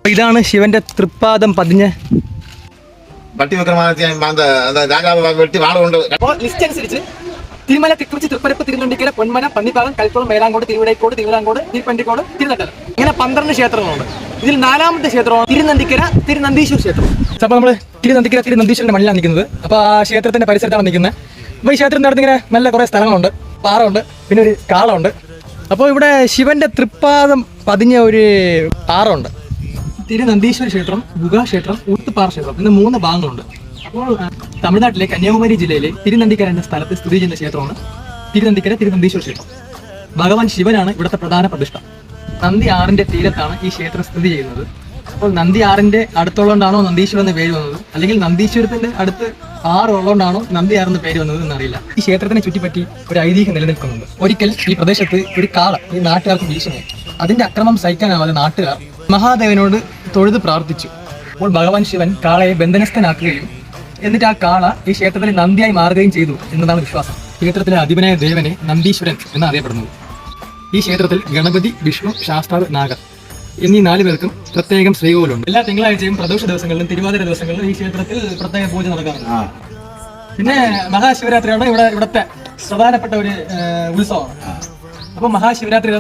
ഇതാണ് ശിവന്റെ തൃപ്പാദം പതിഞ്ഞ ലിസ്റ്റ് അനുസരിച്ച് തിരുമല, തിക്കുറിച്ചി, തൃപ്പരപ്പ്, തിരുനണ്ടിക്കര, പൊന്മന, പന്നിപ്പാലം, കൽക്കുളം, മേലാങ്കോട്, തിരുവിടൈക്കോട്, തിരുവിതാംകോട്, തിരുപ്പണ്ടിക്കോട്, തിരുനക്കര, ഇങ്ങനെ 12 ക്ഷേത്രങ്ങളുണ്ട്. ഇതിൽ 4ാമത്തെ ക്ഷേത്രമാണ് തിരുനന്ദിക്കര തിരുനന്ദീശ്വര ക്ഷേത്രം. അപ്പോൾ നമ്മൾ തിരുനന്ദിക്കര തിരുനന്ദീശ്വരന്റെ മണ്ണിലാണ് നിൽക്കുന്നത്. അപ്പോൾ ആ ക്ഷേത്രത്തിന്റെ പരിസരത്താണ് നിൽക്കുന്നത്. അപ്പോൾ ഈ ക്ഷേത്രത്തിന്റെ അടുത്ത് ഇങ്ങനെ നല്ല കുറേ സ്ഥലങ്ങളുണ്ട്, പാറമുണ്ട്, പിന്നെ ഒരു കാളമുണ്ട്. അപ്പോൾ ഇവിടെ ശിവന്റെ തൃപ്പാദം പതിഞ്ഞ ഒരു പാറമുണ്ട്. തിരുനന്ദീശ്വര ക്ഷേത്രം, ഗുഹാക്ഷേത്രം, ഊട്ടുപാറ ക്ഷേത്രം എന്ന 3 ഭാഗങ്ങളുണ്ട്. അപ്പോൾ തമിഴ്നാട്ടിലെ കന്യാകുമാരി ജില്ലയിലെ തിരുനന്ദിക്കര എന്ന സ്ഥലത്ത് സ്ഥിതി ചെയ്യുന്ന ക്ഷേത്രമാണ് തിരുനന്ദിക്കര തിരുനന്ദീശ്വര ക്ഷേത്രം. ഭഗവാൻ ശിവനാണ് ഇവിടുത്തെ പ്രധാന പ്രതിഷ്ഠ. നന്ദി ആറിന്റെ തീരത്താണ് ഈ ക്ഷേത്രം സ്ഥിതി ചെയ്യുന്നത്. അപ്പോൾ നന്ദി ആറിന്റെ അടുത്തുള്ളതുകൊണ്ടാണോ നന്ദീശ്വരം എന്ന് പേര് വന്നത്, അല്ലെങ്കിൽ നന്ദീശ്വരത്തിന്റെ അടുത്ത് ആറുള്ളതുകൊണ്ടാണോ നന്ദി ആറെന്ന് പേര് വന്നത് എന്നറിയില്ല. ഈ ക്ഷേത്രത്തിനെ ചുറ്റിപ്പറ്റി ഒരു ഐതിഹ്യം നിലനിൽക്കുന്നുണ്ട്. ഒരിക്കൽ ഈ പ്രദേശത്ത് ഒരു കാള ഈ നാട്ടുകാർക്ക് ഭീഷണിയായി. അതിന്റെ അക്രമം സഹിക്കാനാവാതെ നാട്ടുകാർ മഹാദേവനോട് തൊഴുത് പ്രാർത്ഥിച്ചു. അപ്പോൾ ഭഗവാൻ ശിവൻ കാളയെ ബന്ധനസ്ഥനാക്കുകയും എന്നിട്ട് ആ കാള ഈ ക്ഷേത്രത്തിലെ നന്ദിയായി മാറുകയും ചെയ്തു എന്നതാണ് വിശ്വാസം. ക്ഷേത്രത്തിലെ അധിപനായ ദേവനെ നന്ദീശ്വരൻ എന്ന് അറിയപ്പെടുന്നത്. ഈ ക്ഷേത്രത്തിൽ ഗണപതി, വിഷ്ണു, ശാസ്താവ്, നാഗർ എന്നീ 4 പേർക്കും പ്രത്യേകം ശ്രീകോവിലുണ്ട്. എല്ലാ തിങ്കളാഴ്ചയും പ്രദോഷ ദിവസങ്ങളിലും തിരുവാതിര ദിവസങ്ങളിലും ഈ ക്ഷേത്രത്തിൽ പ്രത്യേക പൂജ നടക്കാറുണ്ട്. പിന്നെ മഹാശിവരാത്രിയാണ് ഇവിടുത്തെ പ്രധാനപ്പെട്ട ഒരു ഉത്സവമാണ്. അപ്പോൾ മഹാശിവരാത്രി